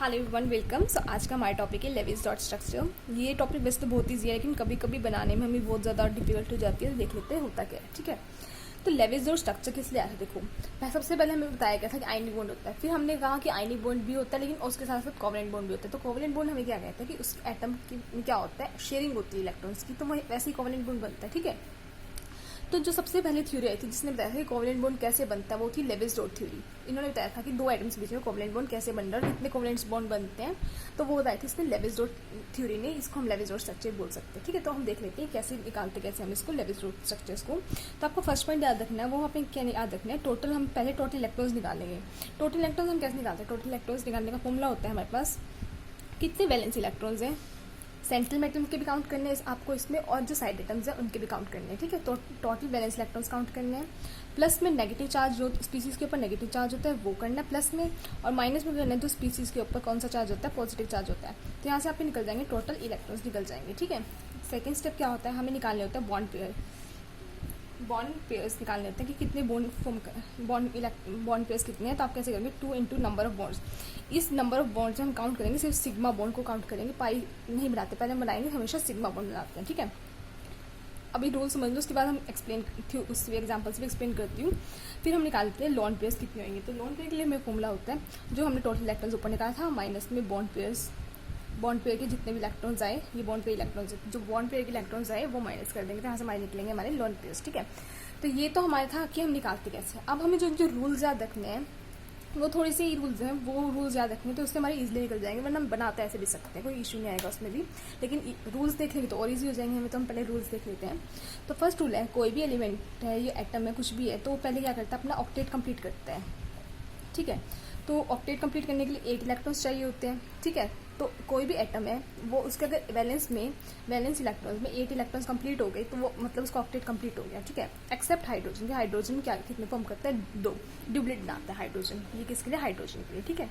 Hello everyone, welcome. सो आज का हमारा टॉपिक है लेविस डॉट स्ट्रक्चर। ये टॉपिक वैसे तो बहुत ईजी है, लेकिन कभी कभी बनाने में हमें बहुत ज़्यादा डिफिकल्ट हो जाती है। देख लेते हैं होता क्या है। ठीक है, तो लेविस डॉट स्ट्रक्चर किस लिए आया है? देखो, मैं सबसे पहले हमें बताया गया था कि आयनिक बॉन्ड होता है। फिर हमने कहा कि आयनिक बॉन्ड भी होता है, लेकिन उसके साथ साथ कोवेलेंट बॉन्ड भी होता है। तो कोवेलेंट बॉन्ड हमें क्या कहता है कि उस एटम की क्या होता है, शेयरिंग होती है इलेक्ट्रॉन्स की, तो वही वैसे ही कोवेलेंट बॉन्ड बनता है। ठीक है, तो जो सबसे पहले थ्योरी आई थी जिसने बताया था कि कोवेलेंट बॉन्ड कैसे बनता है, वो थी लेविस डॉट थ्योरी। इन्होंने बताया था कि दो एटम्स के बीच में कोवेलेंट बॉन्ड कैसे बन रहा है, कितने कोवेलेंट बॉन्ड बनते हैं, तो वो बताई थी इसने लेविस डॉट थ्योरी ने। इसको हम लेविस डॉट स्ट्रक्चर बोल सकते हैं। ठीक है, तो हम देख लेते हैं कैसे निकालते कैसे हम इसको लेविस डॉट स्ट्रक्चर्स को। तो आपको फर्स्ट पॉइंट याद रखना है, वो हमें क्या याद रखना है, टोटल। हम पहले टोटल इलेक्ट्रॉन्स निकालेंगे। टोटल इलेक्ट्रॉन्स हम कैसे निकालते हैं? टोटल इलेक्ट्रॉन्स निकालने का फॉर्मूला होता है हमारे पास, कितने वैलेंस इलेक्ट्रॉन्स हैं, सेंट्रल एटम के भी काउंट करने हैं आपको इसमें, और जो साइड एटम्स हैं उनके भी काउंट करने हैं। ठीक है, तो टोटल वैलेंस इलेक्ट्रॉन्स काउंट करने हैं, प्लस में नेगेटिव चार्ज जो स्पीसीज के ऊपर नेगेटिव चार्ज होता है वो करना है प्लस में, और माइनस में करना है जो स्पीसीज के ऊपर कौन सा चार्ज होता है, पॉजिटिव चार्ज होता है। तो यहाँ से आपके निकल जाएंगे टोटल इलेक्ट्रॉन्स निकल जाएंगे। ठीक है, सेकेंड स्टेप क्या होता है, हमें निकालने होता है बॉन्ड पेयर। बॉन्ड पेयर्स निकालने होते हैं कि कितने बॉन्ड पेयर्स कितने हैं। तो आप कैसे करेंगे, 2 इंटू नंबर ऑफ बॉन्ड्स। इस नंबर ऑफ बॉन्ड से हम काउंट करेंगे, सिर्फ सिग्मा बॉन्ड को काउंट करेंगे, पाई नहीं बनाते, पहले हम बनाएंगे हमेशा सिग्मा बॉन्ड बनाते हैं। ठीक है, अभी रूल समझ लो, उसके बाद हम एक्सप्लेन उस एग्जाम्पल से भी एक्सप्लेन करती हूँ। फिर हम निकालते हैं लॉन्ड पेयर्स कितने होंगे। तो लॉन्ड पेयर के लिए हमें फॉर्मूला होता है, जो हमने टोटल इलेक्ट्रॉन्स ऊपर निकाला था माइनस में बॉन्ड पेयर के जितने भी इलेक्ट्रॉन्स आए, ये बॉन्ड पेयर इलेक्ट्रॉन्स, जो बॉन्ड पेयर के इलेक्ट्रॉन्स आए वो माइनस कर देंगे, तो यहाँ से हमारे निकलेंगे हमारे लॉन्ड पेयर्स। ठीक है, तो ये तो हमारा था कि हम निकालते कैसे। अब हमें जो जो रूल्स याद रखने हैं, वो थोड़ी सी रूल्स हैं, वो रूल्स याद रखने हैं, तो उससे हमारे इजीली निकल जाएंगे, वरना हम बनाते ऐसे भी सकते हैं, कोई इशू नहीं आएगा उसमें भी। लेकिन रूल्स देख लेंगे तो और इजी हो जाएंगे हमें, तो हम पहले रूल्स देख लेते हैं। तो फर्स्ट रूल है, कोई भी एलिमेंट है, ये एटम है, कुछ भी है, तो पहले क्या करता है, अपना ऑक्टेट कंप्लीट करता है। ठीक है, तो ऑक्टेट कंप्लीट करने के लिए 8 इलेक्ट्रॉन्स चाहिए होते हैं। ठीक है, तो कोई भी एटम है वो उसके अगर वैलेंस इलेक्ट्रॉन्स में 8 इलेक्ट्रॉन्स कंप्लीट हो गई, तो वो मतलब उसका ऑक्टेट कंप्लीट हो गया। ठीक है, एक्सेप्ट हाइड्रोजन। हाइड्रोजन क्या कितने फॉर्म करता है, 2 ड्यूप्लेट बनाता है हाइड्रोजन। ये किसके लिए, हाइड्रोजन के लिए। ठीक है,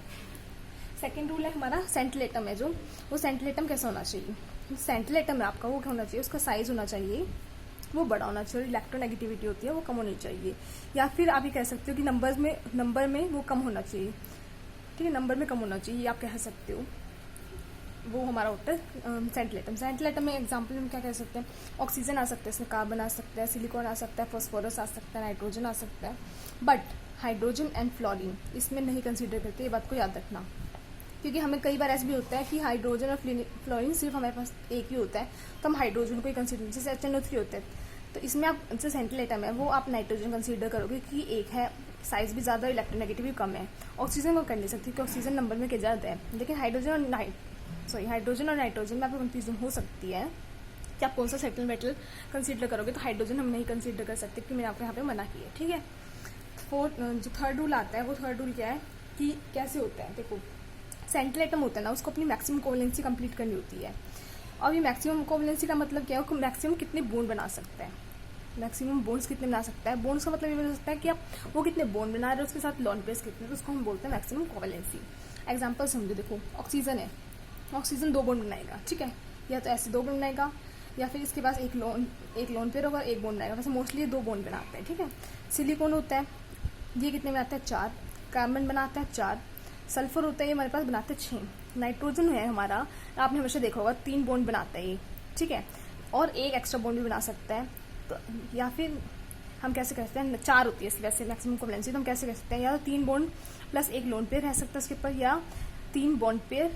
सेकेंड रूल है हमारा, सेंट्रल एटम है जो, वो सेंट्रल एटम कैसा होना चाहिए, सेंट्रल एटम है आपका, वो क्या होना चाहिए, उसका साइज होना चाहिए, वो बड़ा होना चाहिए, इलेक्ट्रोनेगेटिविटी होती है वो कम होनी चाहिए। या फिर आप ये कह सकते हो कि नंबर में वो कम होना चाहिए। ठीक है, नंबर में कम होना चाहिए, ये आप कह सकते हो। वो हमारा होता है सेंट्रल एटम। सेंट्रल एटम में एग्जांपल हम क्या कह सकते हैं, ऑक्सीजन आ सकता है, इसमें कार्बन आ सकता है, सिलिकॉन आ सकता है, फास्फोरस आ सकता है, नाइट्रोजन आ सकता है। बट हाइड्रोजन एंड फ्लोरीन इसमें नहीं कंसीडर करते, ये बात को याद रखना, क्योंकि हमें कई बार ऐसा भी होता है कि हाइड्रोजन और फ्लोरीन सिर्फ हमारे पास एक ही होता है, तो हम हाइड्रोजन को ही कंसीडर, जैसे HNO3 होता है, तो इसमें आप जो सेंट्रल एटम है वो आप नाइट्रोजन कंसीडर करोगे, क्योंकि एक है, साइज भी ज़्यादा, इलेक्ट्रोनेगेटिव भी कम है। ऑक्सीजन को कर नहीं सकती, क्योंकि ऑक्सीजन नंबर में क्या ज़्यादा है, लेकिन हाइड्रोजन और नाइट्रोजन में आपको कंफ्यूजन हो सकती है कि आप कौन सा सेंट्रल मेटल कंसीडर करोगे। तो हाइड्रोजन हम नहीं कंसीडर कर सकते, क्योंकि मैंने आपको यहाँ पे मना किया है। ठीक है, जो थर्ड रूल आता है, वो थर्ड रूल क्या है कि कैसे होता है। देखो, सेंट्रल एटम होता है ना, उसको अपनी मैक्सिमम कोवेलेंसी कंप्लीट करनी होती है। और ये मैक्सिमम कोवेलेंसी का मतलब क्या है, वो मैक्सिमम कितने बॉन्ड बना सकता है, मैक्सिमम बॉन्ड्स कितने बना सकता है। बॉन्ड्स का मतलब ये हो सकता है कि आप वो कितने बॉन्ड बना रहे हो, उसके साथ लॉन्ड पेयर्स कितने, तो उसको हम बोलते हैं मैक्सिमम कोवेलेंसी। एग्जांपल समझो, देखो ऑक्सीजन है, ऑक्सीजन 2 बॉन्ड बनाएगा। ठीक है, या तो ऐसे 2 बॉन्ड बनाएगा, या फिर इसके पास एक लोन पेयर होगा, 1 बॉन्ड बनाएगा। वैसे मोस्टली 2 बॉन्ड बनाते हैं। ठीक है, सिलिकॉन होता है, ये कितने बनाता है, 4। कार्बन बनाता है 4। सल्फर होता है, ये हमारे पास बनाते हैं 6। नाइट्रोजन है हमारा, आपने हमेशा देखा होगा 3 बॉन्ड बनाता है ये। ठीक है, और एक एक्स्ट्रा बॉन्ड भी बना सकता है। तो या फिर हम कैसे कहते हैं, 4 होती है वैसे मैक्सिमम कोवेलेंसी, तो हम कैसे कह सकते हैं, या तो 3 बॉन्ड प्लस 1 लोन पेयर रह सकता है उसके ऊपर, या 3 बॉन्ड पेयर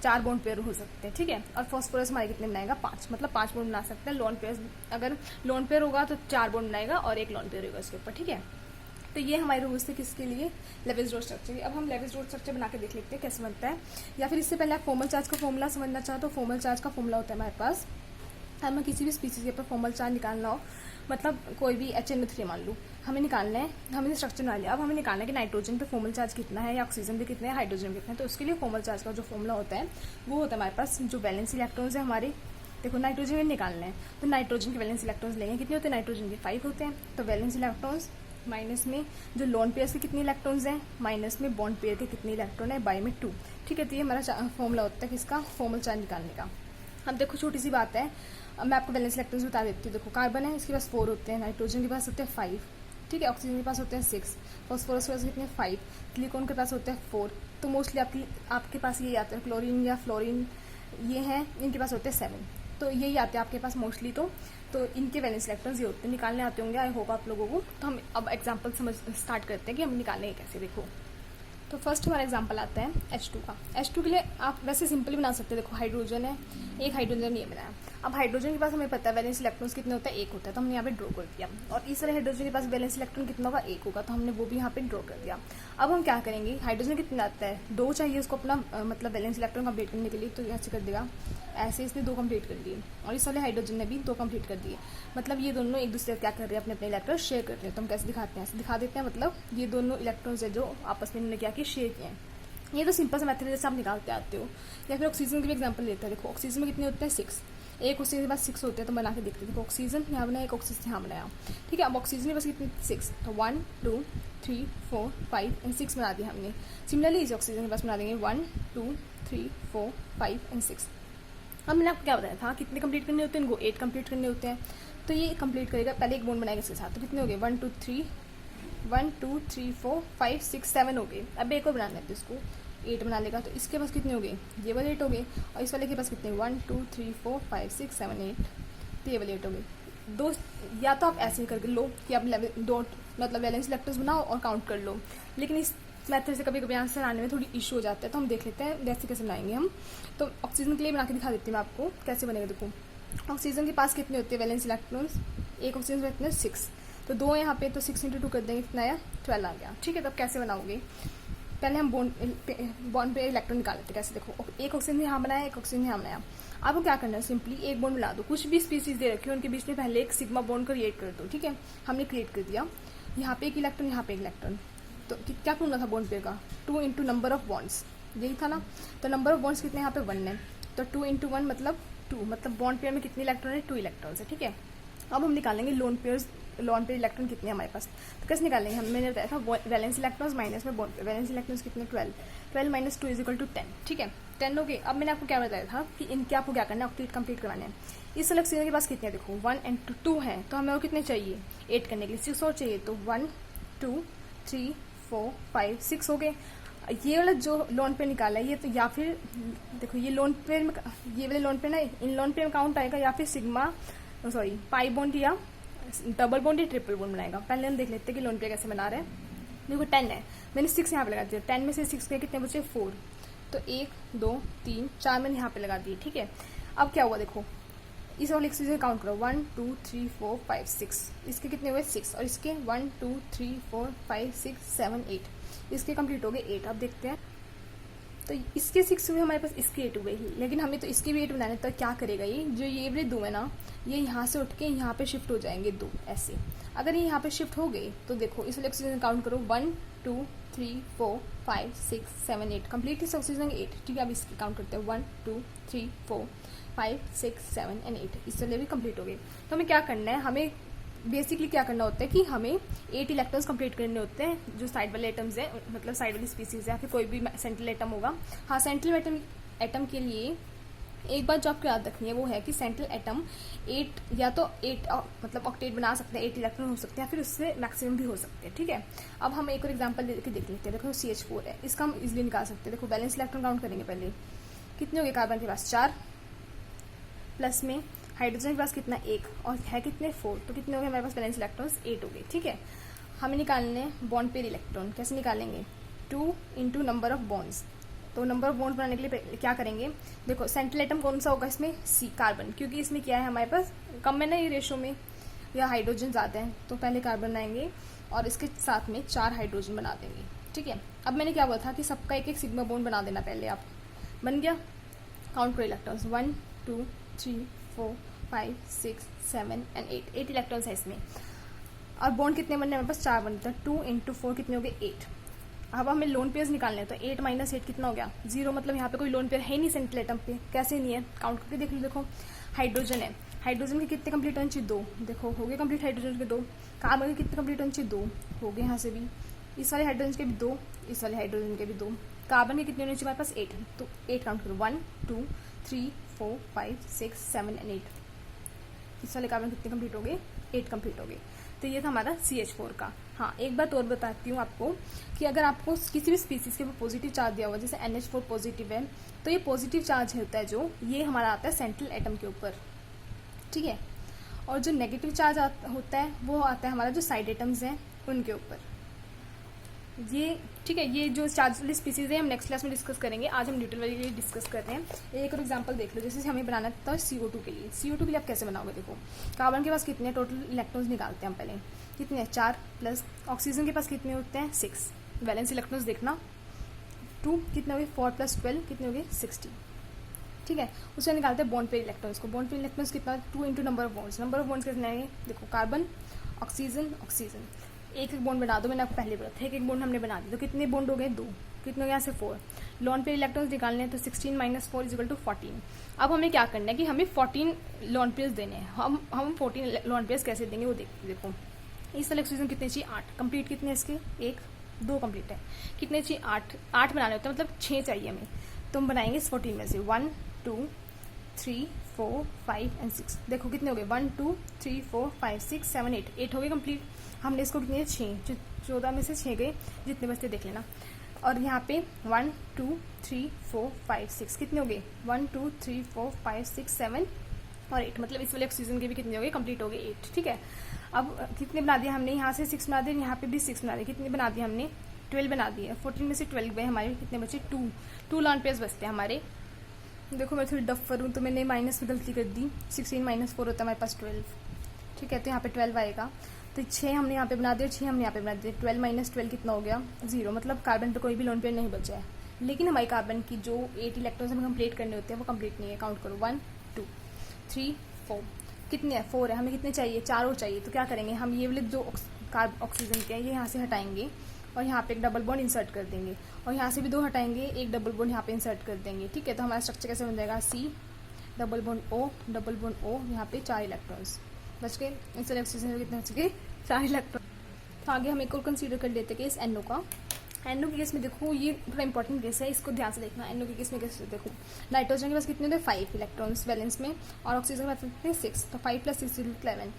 4 बॉन्ड पेयर हो सकते हैं। ठीक है, और फॉस्फोरस हमारे कितने बनाएगा, 5, मतलब 5 बॉन्ड बना सकते हैं। लोन पेयर, अगर लोन पेयर होगा तो 4 बॉन्ड बनाएगा और 1 लोन पेयर होगा उसके ऊपर। ठीक है, तो ये हमारे रूल्स थे किसके लिए, लेविस डॉट स्ट्रक्चर। अब हम लेविस डॉट स्ट्रक्चर बना के देख लेते हैं कैसे बनता है। या फिर इससे पहले आप फॉर्मल चार्ज का फॉर्मूला समझना चाहो तो फॉर्मल चार्ज का फॉर्मूला होता है हमारे पास, हमें किसी भी स्पीसीज के ऊपर फॉर्मल चार्ज निकालना हो, मतलब कोई भी HNO3 मान लो, हमें निकालना है, हमने स्ट्रक्चर बना लिया। अब हमें निकालना है कि नाइट्रोजन पे फॉर्मल चार्ज कितना है, या ऑक्सीजन पे कितना है, हाइड्रोजन पे कितना है। तो उसके लिए फॉर्मल चार्ज का जो फॉर्मूला होता है वो होता है हमारे पास, जो वैलेंस इलेक्ट्रॉन्स है हमारे, देखो नाइट्रोजन में निकालना है तो नाइट्रोजन के वैलेंस इलेक्ट्रॉन्स लेंगे, कितने होते हैं, नाइट्रोजन के 5 होते हैं। तो वैलेंस इलेक्ट्रॉन्स माइनस में जो लोन पेयर के कितने इलेक्ट्रॉन्स हैं, माइनस में बॉन्ड पेयर के कितने इलेक्ट्रॉन है, बाय में 2। ठीक है, तो ये हमारा फॉर्मूला होता है किसका, फॉर्मल चार्ज निकालने का। अब देखो छोटी सी बात है, मैं आपको वैलेंस इलेक्ट्रॉन्स बता देती हूँ। देखो कार्बन है, इसके पास 4 होते हैं, नाइट्रोजन के पास होते हैं 5, ठीक है, ऑक्सीजन के पास होते हैं 6, फॉस्फोरस के पास कितने 5, सिलिकॉन के पास होते हैं 4। तो मोस्टली आपके पास यही आते हैं, क्लोरीन या फ्लोरीन ये हैं, इनके पास होते हैं 7, तो यही आते हैं आपके पास मोस्टली। तो इनके वैलेंस इलेक्ट्रॉन्स ये होते हैं, निकालने आते होंगे आई होप आप लोगों को। तो हम अब एग्जांपल समझ स्टार्ट करते हैं कि हम निकालेंगे कैसे। देखो तो फर्स्ट हमारा एग्जांपल आता है H2 का। H2 के लिए आप वैसे सिंपली बना सकते हैं। देखो हाइड्रोजन है, एक हाइड्रोजन ये बनाया। अब हाइड्रोजन के पास हमें पता है वैलेंस इलेक्ट्रॉन्स कितने होता है, एक होता है, तो हमने यहाँ पे ड्रॉ कर दिया। और इस तरह हाइड्रोजन के पास वैलेंस इलेक्ट्रॉन कितना होगा, एक होगा, तो हमने वो भी यहाँ पे ड्रॉ कर दिया। अब हम क्या करेंगे, हाइड्रोजन कितना आता है, 2 चाहिए उसको अपना मतलब वैलेंस इलेक्ट्रॉन कंप्लीट करने के लिए, तो ऐसे कर देगा, ऐसे इसने 2 कंप्लीट कर दिए और इस वाले हाइड्रोजन ने भी 2 कंप्लीट कर दिए। मतलब ये दोनों एक दूसरे क्या कर रहे हैं, अपने अपने इलेक्ट्रॉन शेयर कर रहे हैं। तो हम कैसे दिखाते हैं, ऐसे दिखा देते हैं। मतलब ये दोनों इलेक्ट्रॉन्स है जो आपस में इन्होंने क्या किया, शेयर किए हैं। ये तो सिंपल सा मेथड जैसे आप निकालते आते हो। या फिर ऑक्सीजन की भी एग्जांपल लेते हैं। देखो ऑक्सीजन में कितने होते हैं, 6, एक ऑक्सीजन के पास 6 होते हैं, तो बना के देखते हैं। देखो ऑक्सीजन यहाँ बनाया, एक ऑक्सीजन यहाँ बनाया, ठीक है। अब ऑक्सीजन के पास कितने, 6, तो 1 2 3 4 5 एंड 6 बना दिया हमने। सिमिलरली इस ऑक्सीजन के पास बना देंगे 1 2 3 4 5 एंड 6। अब मैंने आपको क्या बताया था, कितने कंप्लीट करने होते हैं इनको, 8 कंप्लीट करने होते हैं। तो ये कंप्लीट करेगा, पहले एक बॉन्ड बनाएगा इसके साथ, तो कितने हो गए, 1 2 3 4 5 6 7 हो गए। अब एक और बनाना है तो इसको 8 बना लेगा, तो इसके पास कितने हो गए, ये वाले 8 हो गए। और इस वाले के पास कितने, 1 2 3 4 5 6 7 8, तो ये वाले 8 हो गए। दोस्त या तो आप ऐसे ही करके लो कि आप मतलब वैलेंस इलेक्ट्रॉन्स बनाओ और काउंट कर लो, लेकिन इस मेथड से कभी कभी आंसर आने में थोड़ी इशू हो जाता है। तो हम देख लेते हैं वैसे कैसे बनाएंगे हम। तो ऑक्सीजन के लिए बना के दिखा देती हूँ मैं आपको कैसे बनेगा। देखो ऑक्सीजन के पास कितने होते हैं वैलेंस इलेक्ट्रॉन्स, एक ऑक्सीजन में इतने 6, तो 2 यहाँ पे, तो 6 × 2 कर देंगे, कितना आया, 12 आ गया, ठीक है। तब कैसे बनाओगे, पहले हम बॉन्ड पे इलेक्ट्रॉन निकाल लेते हैं। कैसे, देखो एक ऑक्सीजन यहाँ बनाया, एक ऑक्सीजन यहाँ बनाया। आपको क्या करना है, सिंपली एक बॉन्ड मिला दो, कुछ भी स्पीसीज दे रखी है उनके बीच में पहले एक सिग्मा बॉन्ड क्रिएट कर दो, ठीक है। हमने क्रिएट कर दिया, यहाँ पे एक इलेक्ट्रॉन, यहाँ पे एक इलेक्ट्रॉन। तो क्या ढूंढना था बॉन्ड पेयर का, 2 × नंबर ऑफ बॉन्ड्स, यही था ना। तो नंबर ऑफ बॉन्ड्स कितने यहाँ पे 1 है, तो 2 × 1 मतलब 2, मतलब बॉन्ड पेयर में कितने इलेक्ट्रॉन है, 2 इलेक्ट्रॉन्स है, ठीक है। अब हम निकालेंगे लोन पेयर इलेक्ट्रॉन कितने हमारे पास, तो कैसे निकालेंगे, मैंने बताया था वैलेंस इलेक्ट्रॉन्स माइनस में बॉन्ड पेयर, वैलेंस इलेक्ट्रॉन्स कितने, 12 माइनस 2 = 10, ठीक है। 10 हो गए। अब मैंने आपको क्या बताया था कि इनके आपको क्या करना है, ऑक्टेट कंप्लीट करवाना है। इस ऑक्सीजन के पास कितने हैं, देखो 1 and 2 है, तो हमें और कितने चाहिए, 8 करने के लिए 6 और चाहिए, तो 1 2 3 4 5 6 हो गए। ये वाला जो लोन पेयर निकाला है ये, तो या फिर देखो ये लोन पेयर में, ये वाले लोन पेयर ना इन लोन पेयर में काउंट आएगा, या फिर सिग्मा सॉरी पाई बॉन्ड या डबल बॉन्ड या ट्रिपल बॉन्ड बनाएगा। पहले हम देख लेते हैं कि लोन पेयर कैसे बना रहे हैं। देखो 10 है, मैंने 6 यहाँ पे लगा दिया, 10 में से 6 के कितने बचे, 4, तो 1 2 3 4 मैंने यहाँ पे लगा दिए, ठीक है। अब क्या हुआ, देखो इस वाले ऑक्सीजन काउंट करो, 1 2 3 4 5 6, इसके कितने हुए 6, और इसके 1 2 3 4 5 6 7 8, इसके कंप्लीट हो गए 8। अब देखते हैं, तो इसके 6 हुए हमारे पास, इसके 8 हुए, लेकिन हमें तो इसके भी 8 बनाने, तो क्या करेगा ये, जो ये वाले 2 है ना, ये यहाँ से उठ के यहाँ पे शिफ्ट हो जाएंगे 2 ऐसे। अगर ये यहाँ पे शिफ्ट हो गए तो देखो इस वाले ऑक्सीजन काउंट करो, 1 2 3 4 5 6 7 8, कंप्लीट इस ऑक्सीजन 8, ठीक है। अब इसकी काउंट करते हैं, 1 2 3 4 5 6 7 एंड 8, इस वाले भी कंप्लीट हो गए। तो हमें क्या करना है, हमें बेसिकली क्या करना होता है कि हमें 8 इलेक्ट्रॉन्स कंप्लीट करने होते हैं, जो साइड वाले एटम्स है, मतलब साइड वाली स्पीसीज है, या फिर कोई भी सेंट्रल एटम होगा। हाँ, सेंट्रल एटम के लिए एक बात जो आपको याद रखनी है वो है कि सेंट्रल एटम 8 या तो 8 मतलब ऑक्टेट बना सकते हैं, 8 इलेक्ट्रॉन हो सकते हैं, फिर उससे मैक्सिमम भी हो सकते हैं, ठीक है। अब हम एक और एग्जांपल देख लेते हैं। देखो CH4 है, इसका हम इजिली निकाल सकते हैं। देखो बैलेंस इलेक्ट्रॉन काउंट करेंगे पहले, कितने हो गए, कार्बन के पास 4, प्लस में हाइड्रोजन के पास कितना 1, और है कितने 4, तो कितने हो गए हमारे पास बैलेंस इलेक्ट्रॉन्स 8 हो गए, ठीक है। हमें निकालने बॉन्ड पेयर इलेक्ट्रॉन, कैसे निकालेंगे, 2 × नंबर ऑफ बॉन्ड्स। तो नंबर ऑफ बॉन्ड बनाने के लिए क्या करेंगे, देखो सेंट्रल एटम कौन सा होगा इसमें, C, कार्बन, क्योंकि इसमें क्या है हमारे पास कम है ना ये रेशो में, या हाइड्रोजन ज़्यादा है, तो पहले कार्बन बनाएंगे और इसके साथ में 4 हाइड्रोजन बना देंगे, ठीक है। अब मैंने क्या बोला था कि सबका एक एक सिग्मा बॉन्ड बना देना पहले, आप बन गया। काउंट करो इलेक्ट्रॉन्स, 1 2 3 4 5 6 7 एंड 8 इलेक्ट्रॉन्स है इसमें। और बॉन्ड कितने बनने हमारे पास, 4 बनते हैं, 2 × 4 कितने हो गए 8। अब हमें लोन पेयर्स निकालने हैं, तो 8 - 8 कितना हो गया 0, मतलब यहाँ पे कोई लोन पेयर है नहीं सेंट्रल एटम पे, कैसे नहीं है, काउंट करके देख लो। देखो हाइड्रोजन है, हाइड्रोजन के कितने कंप्लीट होने चाहिए, 2, देखो हो गए कंप्लीट हाइड्रोजन के 2। कार्बन के कितने कंप्लीट होने चाहिए, 2 हो गए यहाँ से भी, इस वाले हाइड्रोजन के भी 2, इस वाले हाइड्रोजन के भी 2। कार्बन के कितने होने चाहिए हमारे पास 8, तो 8 काउंट करो, 1 2 3 4 5 6 7 एंड 8। इस वाले कार्बन कितने कंप्लीट हो गए, 8 कंप्लीट हो गए। तो ये था हमारा CH4 का। हाँ, एक बात और बताती हूँ आपको कि अगर आपको किसी भी स्पीसीज के ऊपर पॉजिटिव चार्ज दिया हुआ, जैसे NH4 पॉजिटिव है, तो ये पॉजिटिव चार्ज होता है जो ये हमारा आता है सेंट्रल एटम के ऊपर, ठीक है। और जो नेगेटिव चार्ज होता है वो आता है हमारा जो साइड एटम्स हैं उनके ऊपर, ये ठीक है। ये जो चार्ज वाली स्पीसीज है हम नेक्स्ट क्लास में डिस्कस करेंगे, आज हम न्यूट्रल वाली के लिए डिस्कस करते हैं। एक और एग्जांपल देख लो, जैसे हमें बनाना था CO2 के लिए। CO2 के लिए आप कैसे बनाओगे, देखो कार्बन के पास कितने टोटल इलेक्ट्रॉन्स निकालते हैं हम पहले, कितने हैं 4, प्लस ऑक्सीजन के पास कितने होते हैं 6, वैलेंस इलेक्ट्रॉन्स देखना 2, कितने हो गए 4 + 12 कितने हो गए 60, ठीक है। उससे निकालते हैं बॉन्ड पेयर इलेक्ट्रॉन्स को। बॉन्ड पेयर इलेक्ट्रॉन्स कितना 2 × number of bonds. Number of bonds कितने आएंगे, देखो कार्बन ऑक्सीजन ऑक्सीजन, एक एक बॉन्ड बना दो, मैंने आपको पहले बोला था एक एक बॉन्ड हमने बना दी, तो कितने बॉन्ड हो गए 2, कितने हो गए यहाँ से 4। लॉन पेयर इलेक्ट्रॉन्स निकालने हैं तो 16 - 4 = 14। अब हमें क्या करना है कि हमें 14 लॉन पेयर्स देने हैं। हम 14 लॉन पेयर्स कैसे देंगे वो देखो। इस वाले ऑक्सीजन कितने चाहिए 8, कंप्लीट कितने इसके 1 2 कंप्लीट है, कितने चाहिए 8 बनाने होते हैं, मतलब 6 चाहिए हमें। तो हम बनाएंगे इस 14 में से 1 2 3 4 5 और 6, देखो कितने हो गए 1 2 3 4 5 6 7 8 हो गए कंप्लीट। हमने इसको कितने 6, 14 में से 6 गए, जितने बचते देख लेना। और यहाँ पे 1 2 3 4 5 6 कितने हो गए 1 2 3 4 5 6 7 और 8, मतलब इस वाले ऑक्सीजन के भी कितने हो गए कंप्लीट हो गए 8, ठीक है। अब कितने बना दिया हमने, यहाँ से 6 बना दिए, यहाँ पे भी 6 बना दिए, कितने बना दिए हमने 12 बना दिए। 14 में से 12 गए, हमारे कितने बचे 2 लॉन पेयर्स बचते हैं हमारे। देखो मैं थोड़ी डफर हूँ तो मैंने माइनस में गलती कर दी, 16 - 4 होता है हमारे पास 12, ठीक है। तो यहाँ पे 12 आएगा, तो 6 हमने यहाँ पे बना दिया, 6 हमने यहाँ पे बना दिया। 12 - 12 कितना हो गया 0, मतलब कार्बन पे कोई भी लोन पेयर नहीं बचा है। लेकिन हमारी कार्बन की जो 8 इलेक्ट्रॉन्स हमें कंप्लीट करने होते हैं वो कंप्लीट नहीं है। काउंट करो 1 2 3 4, कितने हैं 4 है, हमें कितने चाहिए 4 और चाहिए। तो क्या करेंगे हम, ये वाले जो ऑक्सीजन के हैं ये यहाँ से हटाएंगे और यहाँ पे एक डबल बॉन्ड इंसर्ट कर देंगे, और यहाँ से भी 2 हटाएंगे, एक डबल बॉन्ड यहाँ पे इंसर्ट कर देंगे, ठीक है। तो हमारा स्ट्रक्चर कैसे बन जाएगा C डबल बॉन्ड O, यहाँ पे 4 इलेक्ट्रॉन्स बच गए। इस ऑक्सीजन में कितने बच गए 4 इलेक्ट्रॉन। तो आगे हम एक और कंसीडर कर लेते हैं केस NO का। NO के केस में देखो ये थोड़ा इंपॉर्टेंट केस है, इसको ध्यान से देखना। NO के केस में कैसे देखो, नाइट्रोजन के पास कितने होते हैं 5 इलेक्ट्रॉन्स वैलेंस में, और ऑक्सीजन के पास कितने 6, तो 5 + 6 = 11।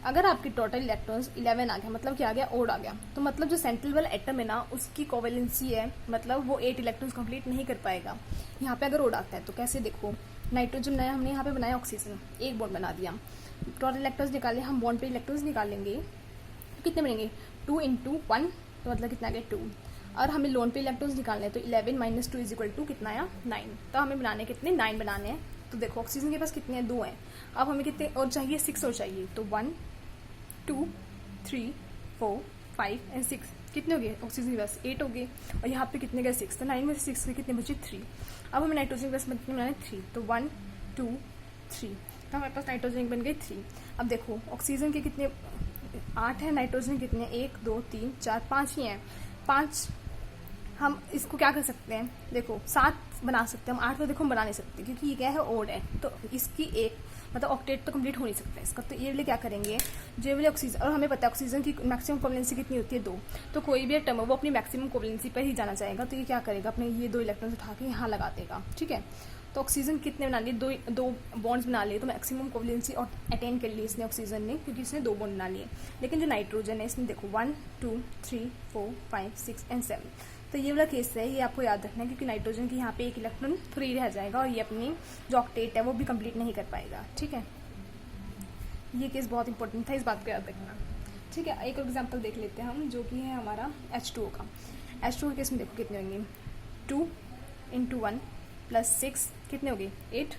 अगर आपके टोटल इलेक्ट्रॉन्स 11 आ गया, मतलब क्या आ गया ओड आ गया, तो मतलब जो सेंट्रल वाला एटम है ना उसकी कोवेलेंसी है, मतलब वो 8 इलेक्ट्रॉन्स कंप्लीट नहीं कर पाएगा। यहाँ पे अगर ओड आता है तो कैसे देखो, नाइट्रोजन नया हमने यहाँ पे बनाया ऑक्सीजन, एक बॉन्ड बना दिया, टोटल इलेक्ट्रॉन्स निकाले, हम बॉन्ड पे इलेक्ट्रॉन्स निकालेंगे तो कितने बनेंगे 2 × 1, तो मतलब कितना आ गया 2। और हमें लोन पे इलेक्ट्रॉन्स निकालने हैं तो 11 - 2 = कितना आया 9। तो हमें बनाने कितने 9 बनाने हैं। तो देखो ऑक्सीजन के पास कितने हैं 2 हैं, अब हमें कितने और चाहिए 6 और चाहिए, तो 1 2 3 4 5 और 6 कितने हो गए ऑक्सीजन के पास 8 हो गए, और यहाँ पे कितने गए 6, तो 9 में से 6 के कितने बचे 3। अब हमें नाइट्रोजन के पास कितने बनाने 3, तो 1 2 3, तो हमारे पास नाइट्रोजन बन गए 3। अब देखो ऑक्सीजन के कितने 8 है, नाइट्रोजन कितने 1 2 3 4 5 ही हैं, 5। हम इसको क्या कर सकते हैं, देखो 7 बना सकते हैं हम, 8 तो देखो हम बना नहीं सकते क्योंकि ये क्या है ओड है, तो इसकी एक मतलब ऑक्टेट तो कंप्लीट हो नहीं सकता इसका। तो ये वाले क्या करेंगे, जो वाले ऑक्सीजन, और हमें पता है ऑक्सीजन की मैक्सिमम कोवेलेंसी कितनी होती है 2, तो कोई भी एटम है वो अपनी मैक्सिमम कोवेलेंसी पर ही जाना चाहेगा। तो ये क्या करेगा, अपने ये 2 इलेक्ट्रॉन्स उठा के यहाँ लगा देगा, ठीक है। तो ऑक्सीजन कितने बना लिए, दो बॉन्ड्स बना लिए, तो मैक्सिमम कोवेलेंसी और अटेन कर ली इसने ऑक्सीजन ने, क्योंकि इसने 2 बॉन्ड बना लिए। लेकिन जो नाइट्रोजन है इसमें देखो 1 2 3 4 5 6 और 7, तो ये वाला केस है, ये आपको याद रखना है क्योंकि नाइट्रोजन की यहाँ पे एक इलेक्ट्रॉन फ्री रह जाएगा और ये अपनी जो ऑक्टेट है वो भी कंप्लीट नहीं कर पाएगा, ठीक है। ये केस बहुत इंपॉर्टेंट था, इस बात को याद रखना, ठीक है। एक और एग्जांपल देख लेते हैं हम, जो कि है हमारा H2O का। H2O के केस में देखो कितने होंगे 2 × 1 + 6 कितने हो गए 8।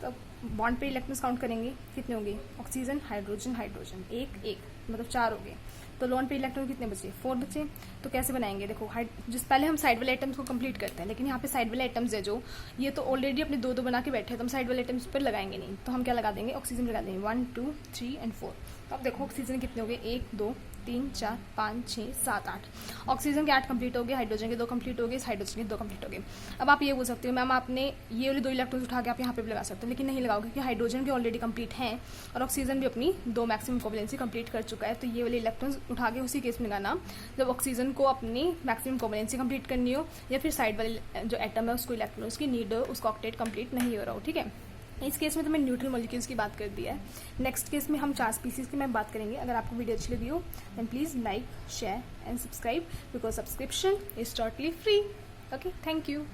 तो बॉन्ड पे इलेक्ट्रॉन्स काउंट करेंगे कितने होंगे, ऑक्सीजन हाइड्रोजन हाइड्रोजन 1 1, मतलब 4 हो गए। तो लोन पे इलेक्ट्रॉन कितने बचे 4 बचे। तो कैसे बनाएंगे, देखो जिस पहले हम साइड वाले आइटम्स को कंप्लीट करते हैं, लेकिन यहाँ पे साइड वाले आइटम्स है जो ये तो ऑलरेडी अपने 2 बना के बैठे हैं, तो हम साइड वाले आइटम्स पर लगाएंगे नहीं, तो हम क्या लगा देंगे ऑक्सीजन लगा देंगे 1 2 3 और 4। तो अब देखो ऑक्सीजन कितने हो गए 1 2 3 4 5 6 7 8, ऑक्सीजन के 8 कंप्लीट हो गए, हाइड्रोजन के 2 कंप्लीट हो गए, हाइड्रोजन के 2 कंप्लीट हो गए। अब आप ये बोल सकते हो मैम आपने ये वाले 2 इलेक्ट्रॉन्स उठा के आप यहाँ पे भी लगा सकते हो, लेकिन नहीं लगाओगे क्योंकि हाइड्रोजन के ऑलरेडी कंप्लीट हैं और ऑक्सीजन भी अपनी 2 मैक्सिमम कोवेलेंसी कंप्लीट कर चुका है। तो ये वाले इलेक्ट्रॉन्स उठा के उसी केस में लगाना जब ऑक्सीजन को अपनी मैक्सिमम कोवेलेंसी कंप्लीट करनी हो, या फिर साइड वाले जो एटम है उसको इलेक्ट्रॉन्स की नीड हो, उसका ऑक्टेट कंप्लीट नहीं हो रहा हो, ठीक है। इस केस में तो मैंने न्यूट्रल मॉलिक्यूल्स की बात कर दी है। नेक्स्ट केस में हम 4 स्पीसीज की मैं बात करेंगे। अगर आपको वीडियो अच्छी लगी हो then please like, share and subscribe, because subscription is totally free. Okay, thank you.